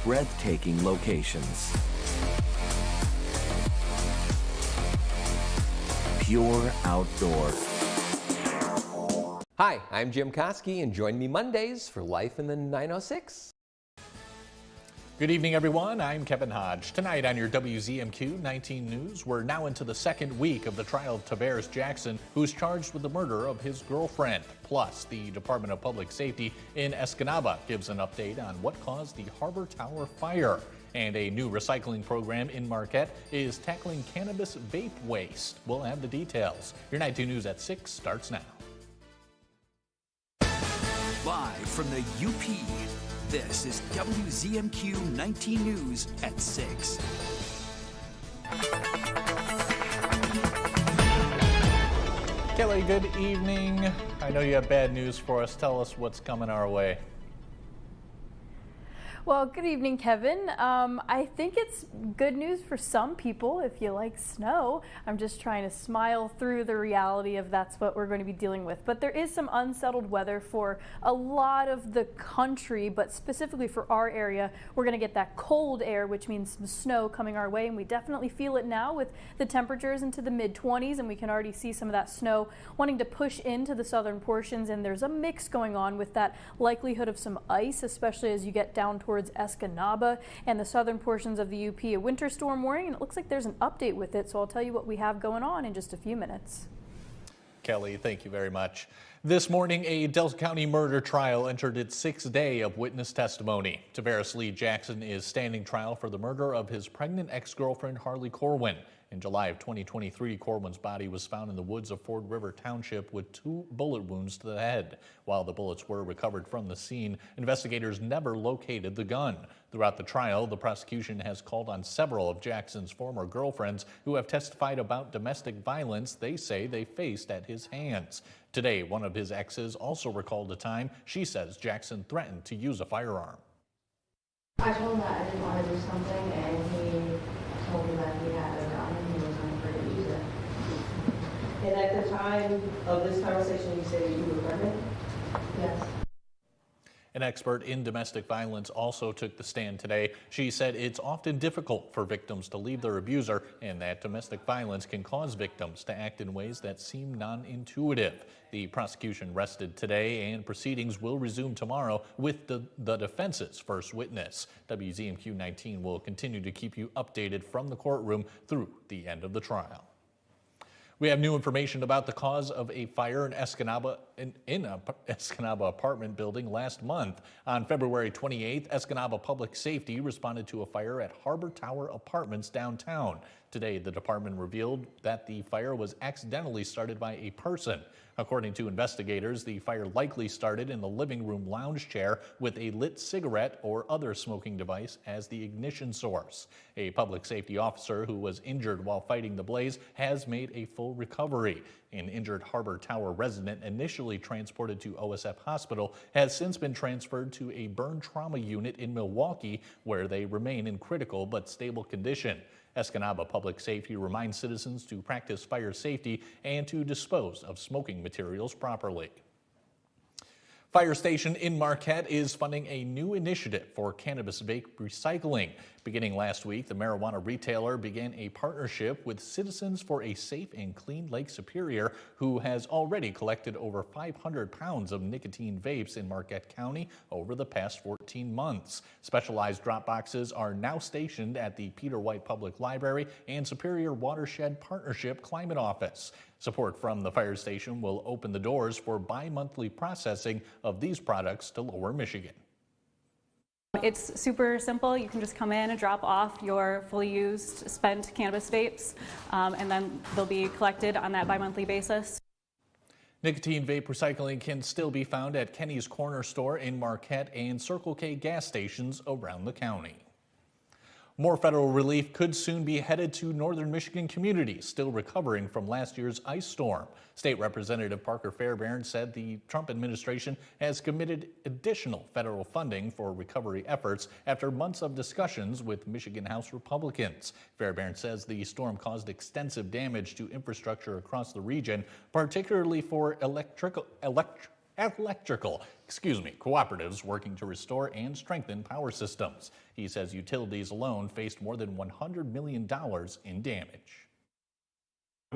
breathtaking locations. Pure outdoor. Hi, I'm Jim Koski, and join me Mondays for Life in the 906. Good evening, everyone. I'm Kevin Hodge. Tonight on your WZMQ 19 News, we're now into the second week of the trial of Tavares Jackson, who's charged with the murder of his girlfriend. Plus, the Department of Public Safety in Escanaba gives an update on what caused the Harbor Tower fire. And a new recycling program in Marquette is tackling cannabis vape waste. We'll have the details. Your 19 News at 6 starts now. Live from the UP, this is WZMQ 19 News at 6. Kelly, good evening. I know you have bad news for us. Tell us what's coming our way. Well, good evening, Kevin. I think it's good news for some people if you like snow. I'm just trying to smile through the reality of that's what we're going to be dealing with. But there is some unsettled weather for a lot of the country, but specifically for our area, we're going to get that cold air, which means some snow coming our way. And we definitely feel it now with the temperatures into the mid-20s, and we can already see some of that snow wanting to push into the southern portions. And there's a mix going on with that likelihood of some ice, especially as you get down towards Escanaba and the southern portions of the UP. A winter storm warning, and it looks like there's an update with it, so I'll tell you what we have going on in just a few minutes. Kelly, thank you very much. This morning, a Delta County murder trial entered its sixth day of witness testimony. Tavares Lee Jackson is standing trial for the murder of his pregnant ex-girlfriend Harley Corwin. In July of 2023, Corwin's body was found in the woods of Ford River Township with 2 bullet wounds to the head. While the bullets were recovered from the scene, investigators never located the gun. Throughout the trial, the prosecution has called on several of Jackson's former girlfriends who have testified about domestic violence they say they faced at his hands. Today, one of his exes also recalled a time she says Jackson threatened to use a firearm. I told him that I didn't want to do something, and he told me that he had a gun and he was unafraid to use it. And at the time of this conversation, you said you were pregnant? Yes. An expert in domestic violence also took the stand today. She said it's often difficult for victims to leave their abuser and that domestic violence can cause victims to act in ways that seem non-intuitive. The prosecution rested today and proceedings will resume tomorrow with the defense's first witness. WZMQ 19 will continue to keep you updated from the courtroom through the end of the trial. We have new information about the cause of a fire in Escanaba apartment building last month. On February 28th, Escanaba Public Safety responded to a fire at Harbor Tower Apartments downtown. Today, the department revealed that the fire was accidentally started by a person. According to investigators, the fire likely started in the living room lounge chair with a lit cigarette or other smoking device as the ignition source. A public safety officer who was injured while fighting the blaze has made a full recovery. An injured Harbor Tower resident initially transported to OSF Hospital has since been transferred to a burn trauma unit in Milwaukee, where they remain in critical but stable condition. Escanaba Public Safety reminds citizens to practice fire safety and to dispose of smoking materials properly. Fire Station in Marquette is funding a new initiative for cannabis vape recycling. Beginning last week, the marijuana retailer began a partnership with Citizens for a Safe and Clean Lake Superior, who has already collected over 500 pounds of nicotine vapes in Marquette County over the past 14 months. Specialized drop boxes are now stationed at the Peter White Public Library and Superior Watershed Partnership Climate Office. Support from the fire station will open the doors for bi-monthly processing of these products to Lower Michigan. It's super simple. You can just come in and drop off your fully used spent cannabis vapes, and then they'll be collected on that bi-monthly basis. Nicotine vape recycling can still be found at Kenny's Corner Store in Marquette and Circle K gas stations around the county. More federal relief could soon be headed to northern Michigan communities still recovering from last year's ice storm. State Representative Parker Fairbairn said the Trump administration has committed additional federal funding for recovery efforts after months of discussions with Michigan House Republicans. Fairbairn says the storm caused extensive damage to infrastructure across the region, particularly for cooperatives working to restore and strengthen power systems. He says utilities alone faced more than $100 million in damage.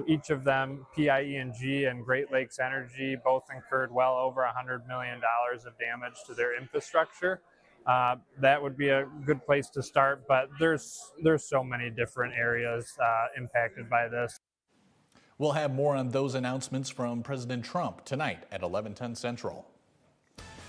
Each of them, PIE&G and Great Lakes Energy, both incurred well over $100 million of damage to their infrastructure. That would be a good place to start, but there's so many different areas impacted by this. We'll have more on those announcements from President Trump tonight at 11:10 Central.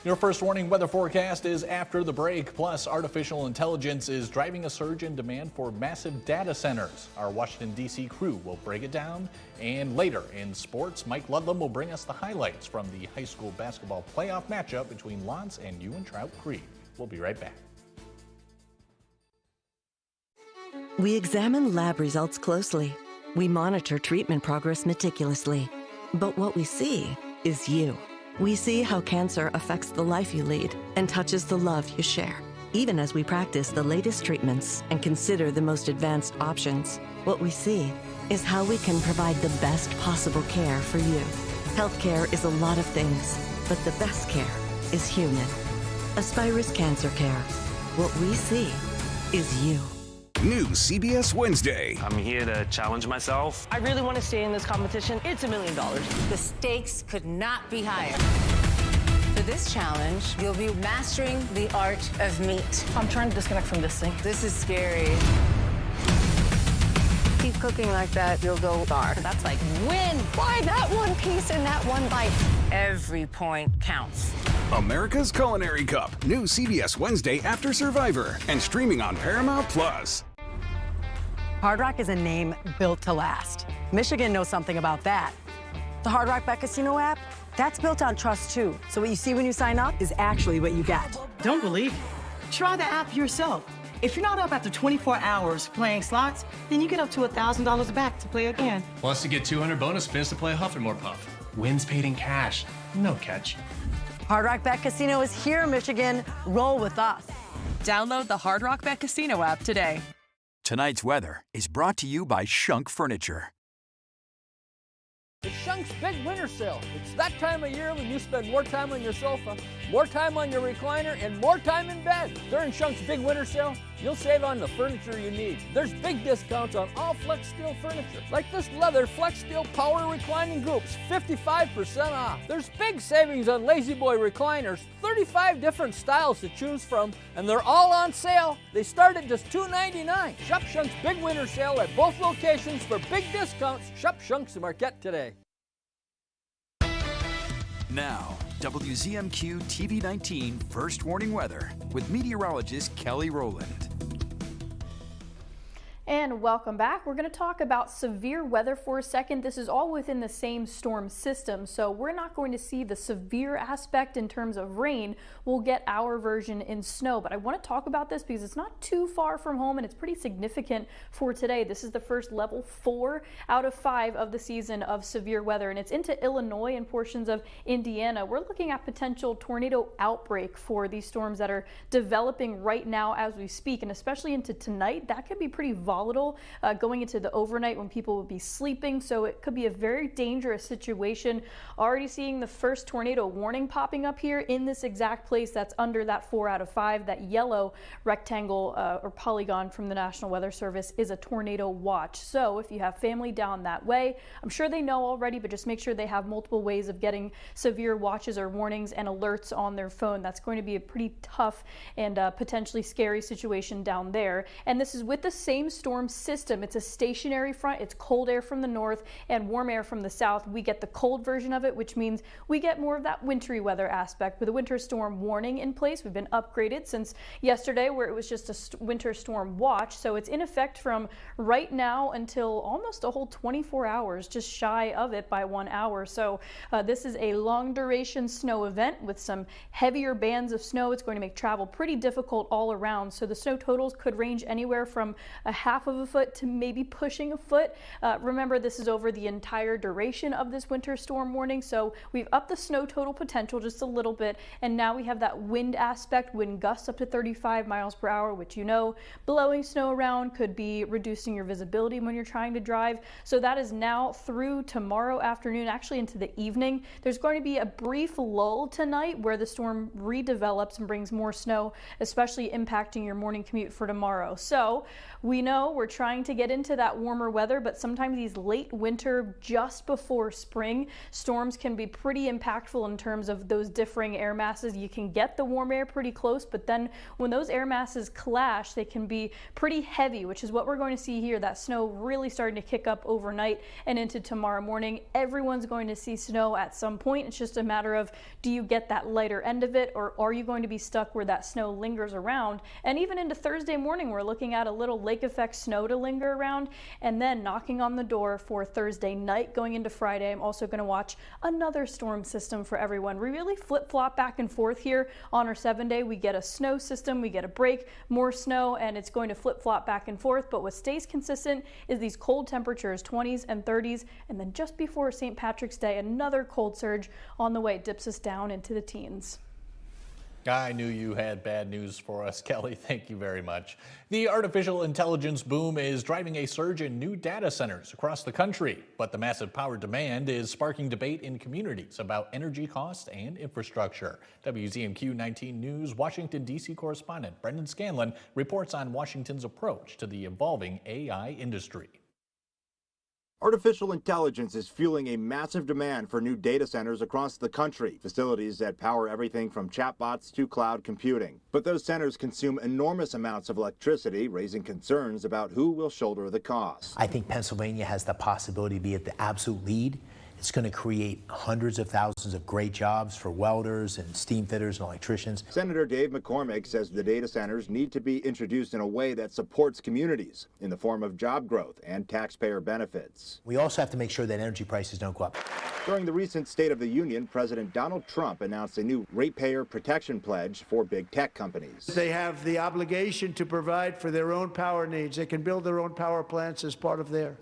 Your first warning weather forecast is after the break. Plus, artificial intelligence is driving a surge in demand for massive data centers. Our Washington, D.C. crew will break it down. And later in sports, Mike Ludlam will bring us the highlights from the high school basketball playoff matchup between Lance and Trout Creek. We'll be right back. We examine lab results closely. We monitor treatment progress meticulously. But what we see is you. We see how cancer affects the life you lead and touches the love you share. Even as we practice the latest treatments and consider the most advanced options, what we see is how we can provide the best possible care for you. Healthcare is a lot of things, but the best care is human. Aspirus Cancer Care. What we see is you. New CBS Wednesday. I'm here to challenge myself. I really want to stay in this competition. It's $1 million. The stakes could not be higher. For this challenge, you'll be mastering the art of meat. I'm trying to disconnect from this thing. This is scary. Keep cooking like that, you'll go far. That's like win. Why that one piece and that one bite? Every point counts. America's Culinary Cup. New CBS Wednesday after Survivor and streaming on Paramount Plus. Hard Rock is a name built to last. Michigan knows something about that. The Hard Rock Bet Casino app, that's built on trust too. So what you see when you sign up is actually what you get. Don't believe it? Try the app yourself. If you're not up after 24 hours playing slots, then you get up to $1,000 back to play again. Plus, you get 200 bonus spins to play Huff and More Puff. Wins paid in cash. No catch. Hard Rock Bet Casino is here, Michigan. Roll with us. Download the Hard Rock Bet Casino app today. Tonight's weather is brought to you by Shunk Furniture. It's Shunk's Big Winter Sale. It's that time of year when you spend more time on your sofa, more time on your recliner, and more time in bed. During Shunk's Big Winter Sale, you'll save on the furniture you need. There's big discounts on all Flex Steel furniture, like this leather Flex Steel Power Reclining Groups, 55% off. There's big savings on Lazy Boy recliners, 35 different styles to choose from, and they're all on sale. They start at just $2.99. Shop Shunk's Big Winter Sale at both locations for big discounts. Shop Shunk's Marquette today. Now, WZMQ TV19 First Warning Weather with meteorologist Kelly Rowland. And welcome back. We're going to talk about severe weather for a second. This is all within the same storm system, so we're not going to see the severe aspect in terms of rain. We'll get our version in snow, but I want to talk about this because it's not too far from home and it's pretty significant for today. This is the first level 4 out of 5 of the season of severe weather, and it's into Illinois and portions of Indiana. We're looking at potential tornado outbreak for these storms that are developing right now as we speak, and especially into tonight. That could be pretty volatile going into the overnight when people will be sleeping, so it could be a very dangerous situation. Already seeing the first tornado warning popping up here in this exact place that's under that 4 out of 5. That yellow rectangle or polygon from the National Weather Service is a tornado watch. So if you have family down that way, I'm sure they know already, but just make sure they have multiple ways of getting severe watches or warnings and alerts on their phone. That's going to be a pretty tough and potentially scary situation down there. And this is with the same storm system. It's a stationary front. It's cold air from the north and warm air from the south. We get the cold version of it, which means we get more of that wintry weather aspect with a winter storm warning in place. We've been upgraded since yesterday, where it was just a winter storm watch. So it's in effect from right now until almost a whole 24 hours, just shy of it by 1 hour. So this is a long duration snow event with some heavier bands of snow. It's going to make travel pretty difficult all around. So the snow totals could range anywhere from a half 1/2 of a foot to maybe pushing a foot. Remember, this is over the entire duration of this winter storm warning, so we've upped the snow total potential just a little bit, and now we have that wind aspect, wind gusts up to 35 miles per hour, which blowing snow around could be reducing your visibility when you're trying to drive. So that is now through tomorrow afternoon, actually into the evening. There's going to be a brief lull tonight where the storm redevelops and brings more snow, especially impacting your morning commute for tomorrow. So we know we're trying to get into that warmer weather, but sometimes these late winter, just before spring, storms can be pretty impactful in terms of those differing air masses. You can get the warm air pretty close, but then when those air masses clash, they can be pretty heavy, which is what we're going to see here. That snow really starting to kick up overnight and into tomorrow morning. Everyone's going to see snow at some point. It's just a matter of, do you get that lighter end of it, or are you going to be stuck where that snow lingers around? And even into Thursday morning, we're looking at a little lake effect snow to linger around, and then knocking on the door for Thursday night going into Friday. I'm also going to watch another storm system for everyone. We really flip-flop back and forth here on our 7-day. We get a snow system, we get a break, more snow, and it's going to flip-flop back and forth. But what stays consistent is these cold temperatures, 20s and 30s, and then just before St. Patrick's Day, another cold surge on the way dips us down into the teens. I knew you had bad news for us, Kelly. Thank you very much. The artificial intelligence boom is driving a surge in new data centers across the country, but the massive power demand is sparking debate in communities about energy costs and infrastructure. WZMQ 19 News Washington, D.C. correspondent Brendan Scanlon reports on Washington's approach to the evolving AI industry. Artificial intelligence is fueling a massive demand for new data centers across the country, facilities that power everything from chatbots to cloud computing. But those centers consume enormous amounts of electricity, raising concerns about who will shoulder the cost. I think Pennsylvania has the possibility to be at the absolute lead. It's going to create hundreds of thousands of great jobs for welders and steam fitters and electricians. Senator Dave McCormick says the data centers need to be introduced in a way that supports communities in the form of job growth and taxpayer benefits. We also have to make sure that energy prices don't go up. During the recent State of the Union, President Donald Trump announced a new ratepayer protection pledge for big tech companies. They have the obligation to provide for their own power needs. They can build their own power plants as part of their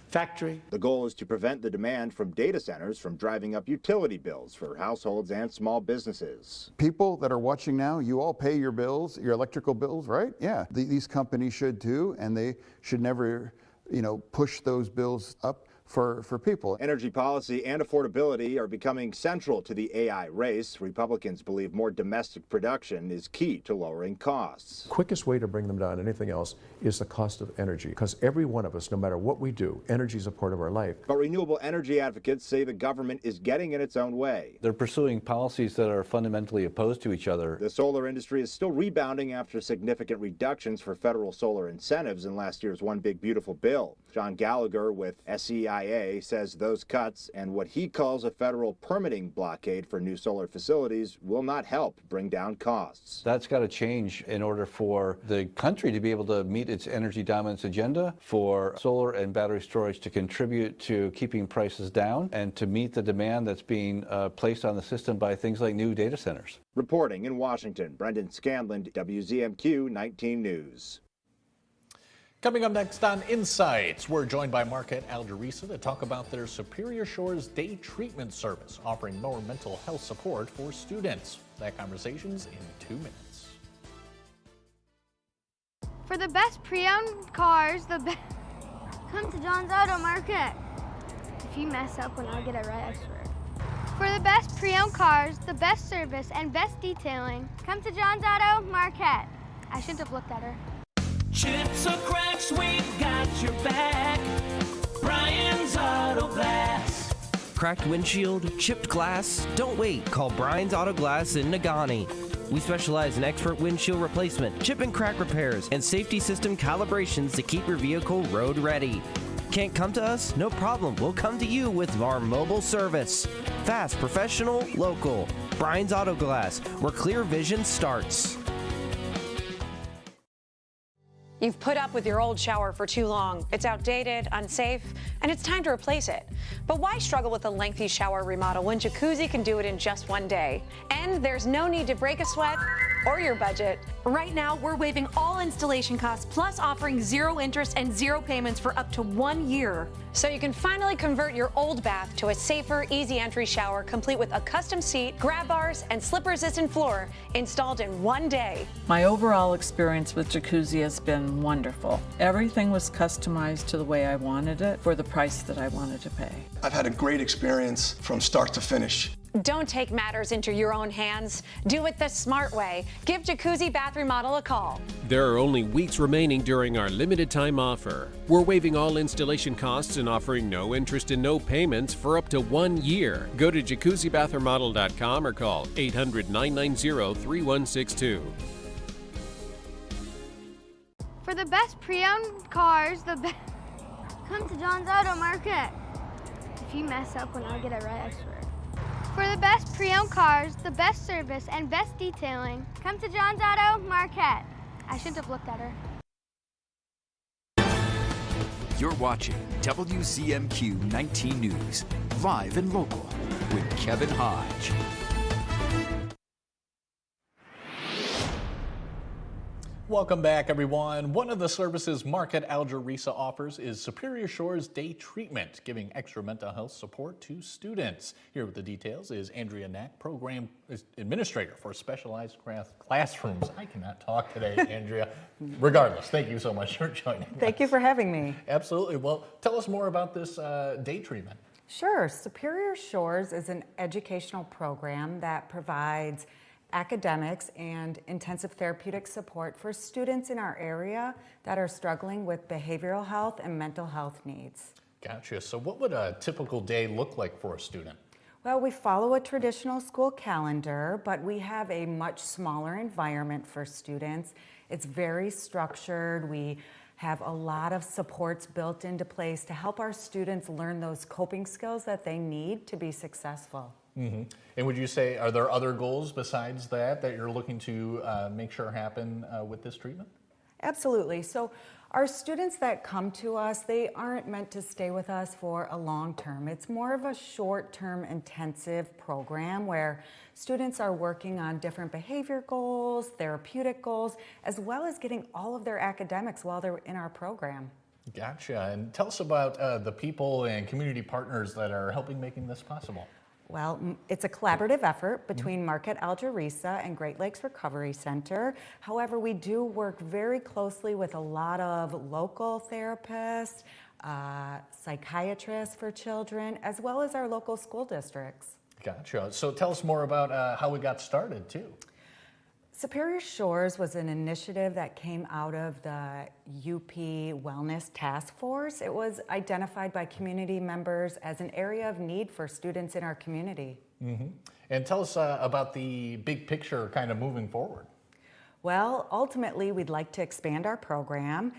factory. The goal is to prevent the demand from data centers from driving up utility bills for households and small businesses. People that are watching now, you all pay your bills, your electrical bills, right? Yeah, these companies should too, and they should never, push those bills up for people. Energy policy and affordability are becoming central to the AI race. Republicans believe more domestic production is key to lowering costs. Quickest way to bring them down, anything else, is the cost of energy. Because every one of us, no matter what we do, energy is a part of our life. But renewable energy advocates say the government is getting in its own way. They're pursuing policies that are fundamentally opposed to each other. The solar industry is still rebounding after significant reductions for federal solar incentives in last year's One Big Beautiful Bill. John Gallagher with SEIA says those cuts and what he calls a federal permitting blockade for new solar facilities will not help bring down costs. That's got to change in order for the country to be able to meet its energy dominance agenda, for solar and battery storage to contribute to keeping prices down, and to meet the demand that's being placed on the system by things like new data centers. Reporting in Washington, Brendan Scanlon, WZMQ 19 News. Coming up next on Insights, we're joined by Marquette Algerisa to talk about their Superior Shores Day Treatment Service, offering more mental health support for students. That conversation's in 2 minutes. For the best pre-owned cars, come to John's Auto Market. If you mess up when I get it right, I swear. For the best pre-owned cars, the best service, and best detailing, come to John's Auto Market. I shouldn't have looked at her. Chips or cracks, we've got your back. Brian's Auto Glass. Cracked windshield, chipped glass? Don't wait. Call Brian's Auto Glass in Nagani. We specialize in expert windshield replacement, chip and crack repairs, and safety system calibrations to keep your vehicle road ready. Can't come to us? No problem. We'll come to you with our mobile service. Fast, professional, local. Brian's Auto Glass, where clear vision starts. You've put up with your old shower for too long. It's outdated, unsafe, and it's time to replace it. But why struggle with a lengthy shower remodel when Jacuzzi can do it in just one day? And there's no need to break a sweat or your budget. Right now, we're waiving all installation costs, plus offering 0 interest and 0 payments for up to 1 year. So you can finally convert your old bath to a safer, easy entry shower, complete with a custom seat, grab bars, and slip-resistant floor installed in 1 day. My overall experience with Jacuzzi has been wonderful. Everything was customized to the way I wanted it for the price that I wanted to pay. I've had a great experience from start to finish. Don't take matters into your own hands. Do it the smart way. Give Jacuzzi Bath Remodel a call. There are only weeks remaining during our limited time offer. We're waiving all installation costs and offering no interest and no payments for up to 1 year. Go to jacuzzibathremodel.com or call 800-990-3162. For the best pre-owned cars, come to John's Auto Market. If you mess up when I get it right, I swear. For the best pre-owned cars, the best service, and best detailing, come to John's Auto Market. I shouldn't have looked at her. You're watching WZMQ 19 News, live and local, with Kevin Hodge. Welcome back, everyone. One of the services Market Algerisa offers is Superior Shores Day Treatment, giving extra mental health support to students. Here with the details is Andrea Knack, Program Administrator for Specialized Classrooms. I cannot talk today, Andrea. Regardless, thank you so much for joining us. Thank you for having me. Absolutely. Well, tell us more about this day treatment. Sure. Superior Shores is an educational program that provides academics and intensive therapeutic support for students in our area that are struggling with behavioral health and mental health needs. Gotcha. So what would a typical day look like for a student? Well, we follow a traditional school calendar, but we have a much smaller environment for students. It's very structured. We have a lot of supports built into place to help our students learn those coping skills that they need to be successful. Mm-hmm. And would you say, are there other goals besides that you're looking to make sure happen with this treatment? Absolutely. So our students that come to us, they aren't meant to stay with us for a long term. It's more of a short-term intensive program where students are working on different behavior goals, therapeutic goals, as well as getting all of their academics while they're in our program. Gotcha. And tell us about the people and community partners that are helping making this possible. Well, it's a collaborative effort between Market Algerisa and Great Lakes Recovery Center. However, we do work very closely with a lot of local therapists, psychiatrists for children, as well as our local school districts. Gotcha. So tell us more about how we got started, too. Superior Shores was an initiative that came out of the UP Wellness Task Force. It was identified by community members as an area of need for students in our community. Mm-hmm. And tell us about the big picture kind of moving forward. Well, ultimately, we'd like to expand our program.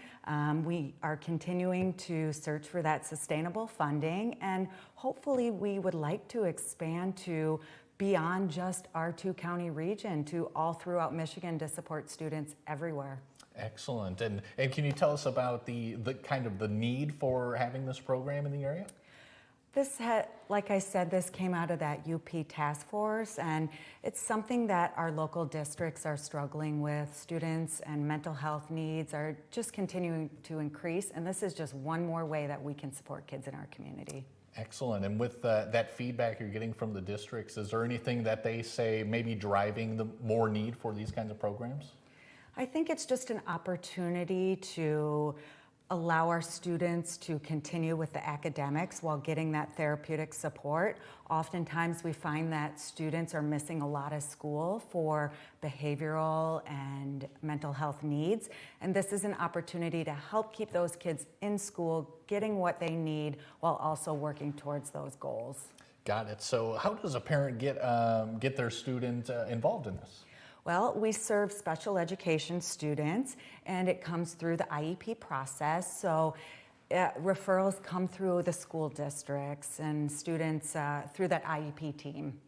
We are continuing to search for that sustainable funding, and hopefully we would like to expand to beyond just our 2-county region to all throughout Michigan to support students everywhere. Excellent. And can you tell us about the kind of the need for having this program in the area? This like I said, this came out of that UP task force, and it's something that our local districts are struggling with. Students and mental health needs are just continuing to increase, and this is just one more way that we can support kids in our community. Excellent. And with that feedback you're getting from the districts, is there anything that they say maybe driving the more need for these kinds of programs? I think it's just an opportunity to allow our students to continue with the academics while getting that therapeutic support. Oftentimes we find that students are missing a lot of school for behavioral and mental health needs, and this is an opportunity to help keep those kids in school, getting what they need while also working towards those goals. Got it. So how does a parent get their student involved in this? Well, we serve special education students, and it comes through the IEP process. So referrals come through the school districts and students through that IEP team.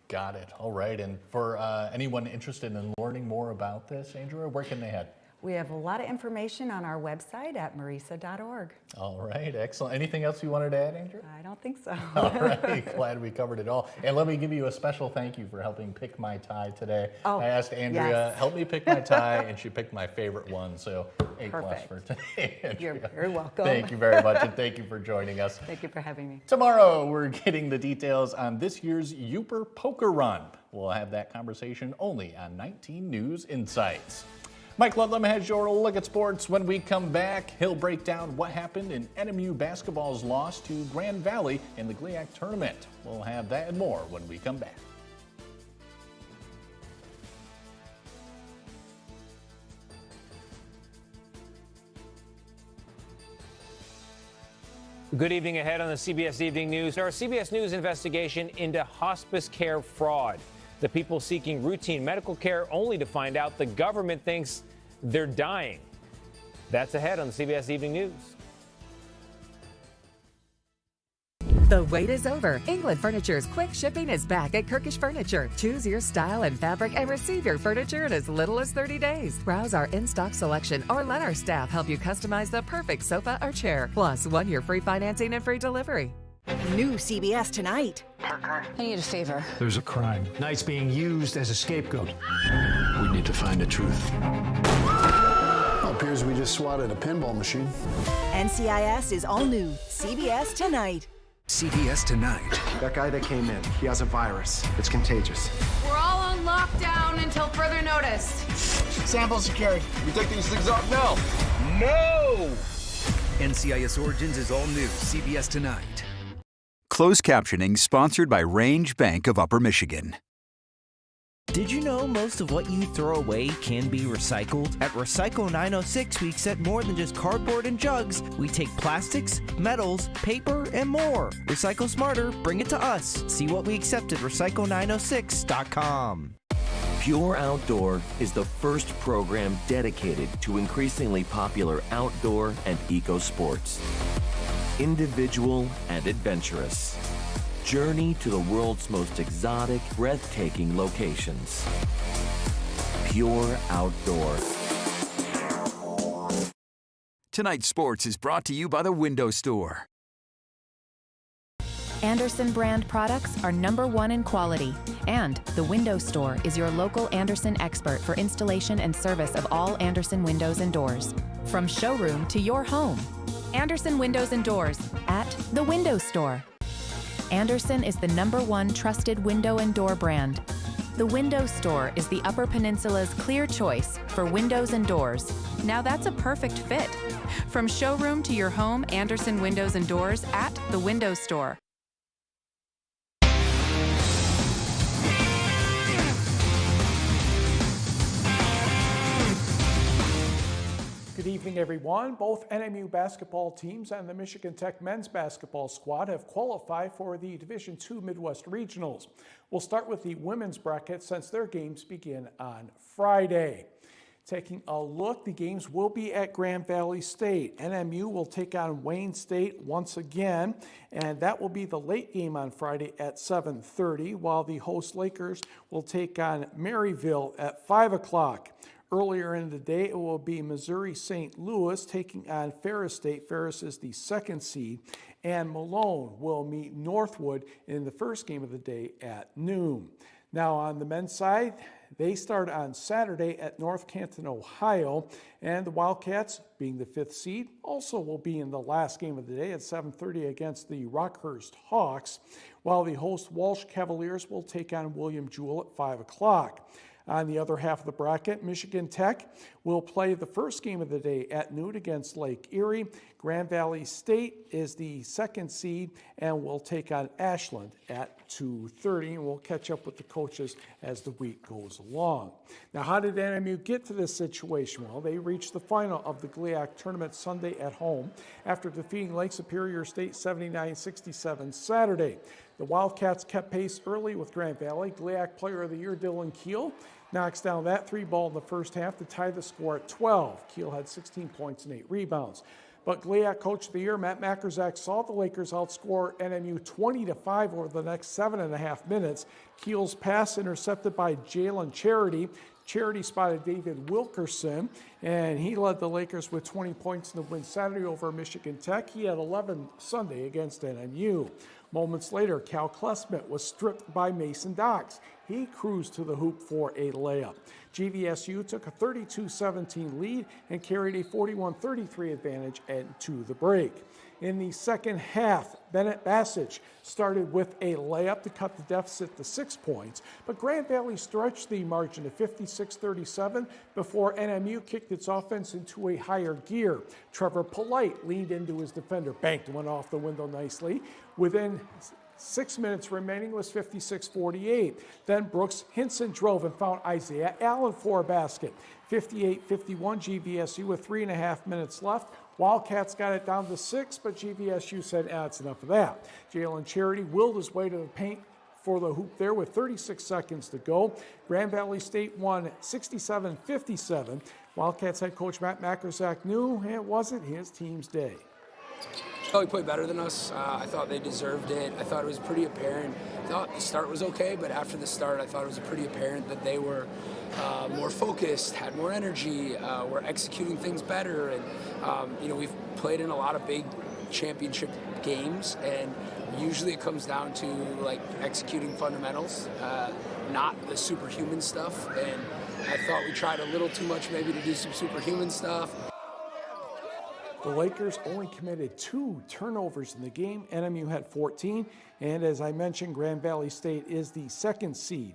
Got it. All right. And for anyone interested in learning more about this, Andrea, where can they head? We have a lot of information on our website at marisa.org. All right, excellent. Anything else you wanted to add, Andrea? I don't think so. All right, glad we covered it all. And let me give you a special thank you for helping pick my tie today. Oh, I asked Andrea, help me pick my tie, and she picked my favorite one, so A+ for today. You're very welcome. Thank you very much, and thank you for joining us. Thank you for having me. Tomorrow, we're getting the details on this year's Upper Poker Run. We'll have that conversation only on 19 News Insights. Mike Ludlam has your look at sports. When we come back, he'll break down what happened in NMU basketball's loss to Grand Valley in the GLIAC tournament. We'll have that and more when we come back. Good evening ahead on the CBS Evening News. Our CBS News investigation into hospice care fraud. The people seeking routine medical care only to find out the government thinks they're dying. That's ahead on the CBS Evening News. The wait is over. England Furniture's quick shipping is back at Kirkish Furniture. Choose your style and fabric and receive your furniture in as little as 30 days. Browse our in-stock selection or let our staff help you customize the perfect sofa or chair. Plus, 1 year free financing and free delivery. New CBS Tonight. Parker, I need a favor. There's a crime. Knight's being used as a scapegoat. We need to find the truth. Well, it appears we just swatted a pinball machine. NCIS is all new. CBS Tonight. CBS Tonight. That guy that came in, he has a virus. It's contagious. We're all on lockdown until further notice. Sample secured. We take these things off now. No! NCIS Origins is all new. CBS Tonight. Closed captioning sponsored by Range Bank of Upper Michigan. Did you know most of what you throw away can be recycled? At Recycle 906, we accept more than just cardboard and jugs. We take plastics, metals, paper, and more. Recycle smarter, bring it to us. See what we accept at recycle906.com. Pure Outdoor is the first program dedicated to increasingly popular outdoor and eco sports. Individual and adventurous. Journey to the world's most exotic, breathtaking locations. Pure Outdoor. Tonight's sports is brought to you by the Window Store. Andersen brand products are #1 in quality, and the Window Store is your local Andersen expert for installation and service of all Andersen windows and doors. From showroom to your home, Andersen Windows and Doors at the Window Store. Andersen is the #1 trusted window and door brand. The Window Store is the Upper Peninsula's clear choice for windows and doors. Now that's a perfect fit. From showroom to your home, Andersen Windows and Doors at the Window Store. Good evening, everyone. Both NMU basketball teams and the Michigan Tech men's basketball squad have qualified for the Division II Midwest Regionals. We'll start with the women's bracket since their games begin on Friday. Taking a look, the games will be at Grand Valley State. NMU will take on Wayne State once again, and that will be the late game on Friday at 7:30, while the host Lakers will take on Maryville at 5 o'clock. Earlier in the day, it will be Missouri St. Louis taking on Ferris State. Ferris is the 2nd seed. And Malone will meet Northwood in the first game of the day at noon. Now on the men's side, they start on Saturday at North Canton, Ohio. And the Wildcats, being the 5th seed, also will be in the last game of the day at 7:30 against the Rockhurst Hawks, while the host Walsh Cavaliers will take on William Jewell at 5 o'clock. On the other half of the bracket, Michigan Tech will play the first game of the day at noon against Lake Erie. Grand Valley State is the 2nd seed and will take on Ashland at 2:30. And we'll catch up with the coaches as the week goes along. Now, how did NMU get to this situation? Well, they reached the final of the GLIAC tournament Sunday at home after defeating Lake Superior State 79-67 Saturday. The Wildcats kept pace early with Grand Valley. GLIAC Player of the Year Dylan Keel knocks down that 3-ball in the first half to tie the score at 12. Keel had 16 points and 8 rebounds. But GLIAC Coach of the Year Matt Makerzak saw the Lakers outscore NMU 20-5 over the next 7.5 minutes. Keel's pass intercepted by Jalen Charity Charity spotted David Wilkerson, and he led the Lakers with 20 points in the win Saturday over Michigan Tech. He had 11 Sunday against NMU. Moments later, Cal Klesmet was stripped by Mason Docks. He cruised to the hoop for a layup. GVSU took a 32-17 lead and carried a 41-33 advantage into the break. In the second half, Bennett Bassage started with a layup to cut the deficit to 6 points, but Grand Valley stretched the margin to 56-37 before NMU kicked its offense into a higher gear. Trevor Polite leaned into his defender, banked one off the window nicely. Within 6 minutes remaining was 56-48. Then Brooks Hinson drove and found Isaiah Allen for a basket. 58-51 GVSU with 3.5 minutes left. Wildcats got it down to 6, but GVSU said, it's enough of that. Jalen Charity willed his way to the paint for the hoop there with 36 seconds to go. Grand Valley State won 67-57. Wildcats head coach Matt Mackersack knew it wasn't his team's day. They played better than us. I thought they deserved it. I thought it was pretty apparent. I thought the start was okay, but after the start, I thought it was pretty apparent that they were more focused, had more energy, were executing things better. And, we've played in a lot of big championship games, and usually it comes down to, executing fundamentals, not the superhuman stuff. And I thought we tried a little too much maybe to do some superhuman stuff. The Lakers only committed 2 turnovers in the game. NMU had 14. And as I mentioned, Grand Valley State is the 2nd seed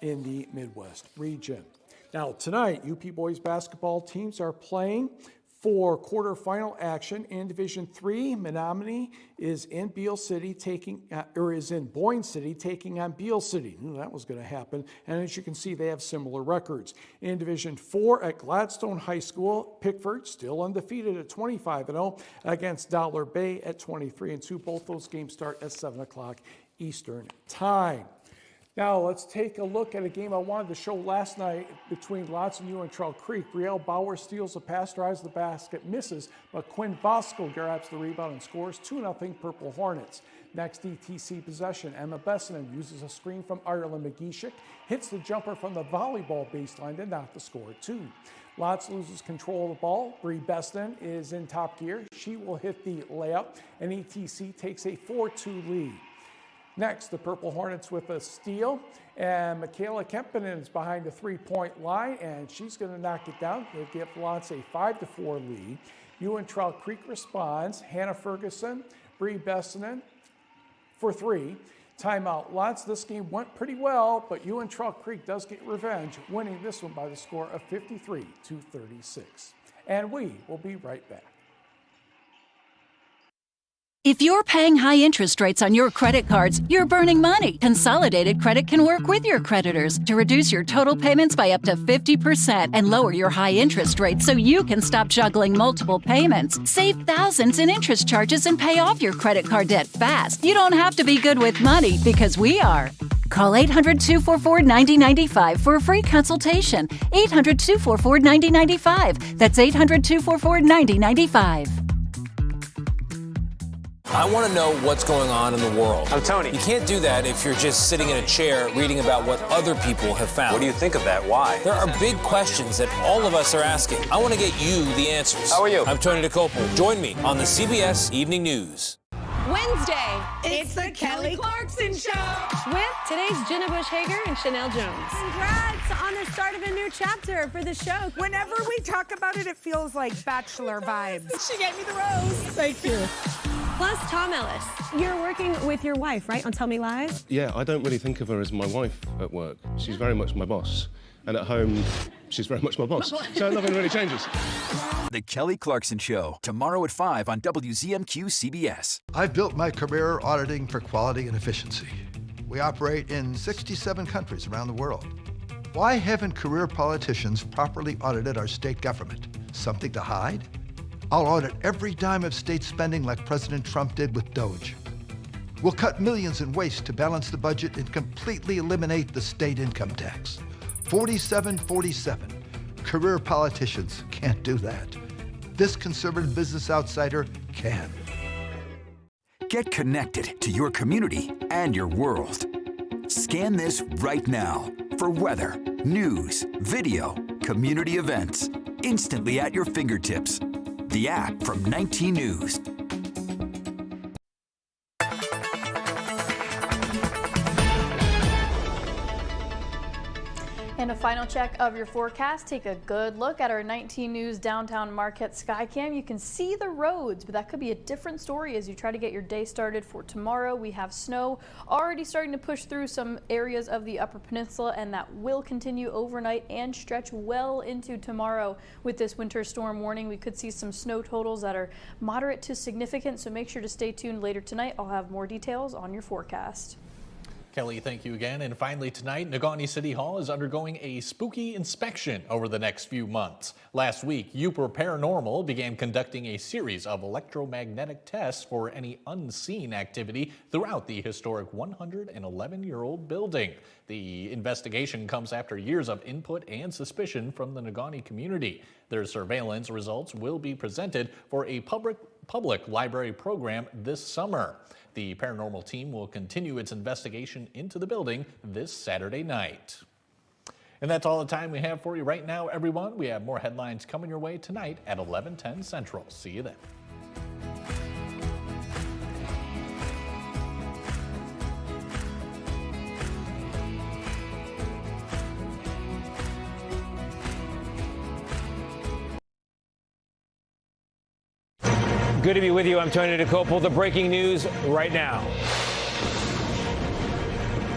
in the Midwest region. Now tonight, UP boys basketball teams are playing for quarterfinal action in Division III. Menominee is in Beale City is in Boyne City taking on Beale City. Knew that was going to happen. And as you can see, they have similar records. In Division IV at Gladstone High School, Pickford still undefeated at 25-0 against Dollar Bay at 23-2. Both those games start at 7 o'clock Eastern Time. Now let's take a look at a game I wanted to show last night between Lotz and Uintral Creek. Brielle Bauer steals the pass, drives the basket, misses, but Quinn Bosco grabs the rebound and scores 2-0 Purple Hornets. Next DTC possession, Emma Bessinen uses a screen from Ireland McGeeshick, hits the jumper from the volleyball baseline to knock the score 2. Lotz loses control of the ball. Bree Bessinen is in top gear. She will hit the layup, and ETC takes a 4-2 lead. Next, the Purple Hornets with a steal, and Michaela Kempinen is behind the 3-point line, and she's going to knock it down. They give Lotz a 5-4 lead. Uintral Creek responds. Hannah Ferguson, Bree Bessinen for 3. Timeout. Lotz, this game went pretty well, but Uintral Creek does get revenge, winning this one by the score of 53-36. And we will be right back. If you're paying high interest rates on your credit cards, you're burning money. Consolidated Credit can work with your creditors to reduce your total payments by up to 50% and lower your high interest rates so you can stop juggling multiple payments. Save thousands in interest charges and pay off your credit card debt fast. You don't have to be good with money because we are. Call 800-244-9095 for a free consultation. 800-244-9095. That's 800-244-9095. I want to know what's going on in the world. I'm Tony. You can't do that if you're just sitting in a chair reading about what other people have found. What do you think of that? Why? There are big questions that all of us are asking. I want to get you the answers. How are you? I'm Tony DeCopel. Join me on the CBS Evening News. Wednesday, it's the Kelly Clarkson Show with today's Jenna Bush Hager and Chanel Jones. Congrats on the start of a new chapter for the show. Whenever we talk about it, it feels like Bachelor vibes. She gave me the rose. Thank you. Plus, Tom Ellis. You're working with your wife, right, on Tell Me Lies? Yeah, I don't really think of her as my wife at work. She's very much my boss. And at home, she's very much my boss. So nothing really changes. The Kelly Clarkson Show, tomorrow at 5 on WZMQ CBS. I've built my career auditing for quality and efficiency. We operate in 67 countries around the world. Why haven't career politicians properly audited our state government? Something to hide? I'll audit every dime of state spending like President Trump did with Doge. We'll cut millions in waste to balance the budget and completely eliminate the state income tax. 47-47. Career politicians can't do that. This conservative business outsider can. Get connected to your community and your world. Scan this right now for weather, news, video, community events, instantly at your fingertips. The app from 19 News. And a final check of your forecast. Take a good look at our 19 News Downtown Marquette Skycam. You can see the roads, but that could be a different story as you try to get your day started for tomorrow. We have snow already starting to push through some areas of the Upper Peninsula, and that will continue overnight and stretch well into tomorrow. With this winter storm warning, we could see some snow totals that are moderate to significant, so make sure to stay tuned later tonight. I'll have more details on your forecast. Kelly, thank you again. And finally tonight, Negaunee City Hall is undergoing a spooky inspection over the next few months. Last week, Upper Paranormal began conducting a series of electromagnetic tests for any unseen activity throughout the historic 111-year-old building. The investigation comes after years of input and suspicion from the Negaunee community. Their surveillance results will be presented for a public library program this summer. The paranormal team will continue its investigation into the building this Saturday night. And that's all the time we have for you right now, everyone. We have more headlines coming your way tonight at 11:10 Central. See you then. Good to be with you. I'm Tony DeCopel. The breaking news right now.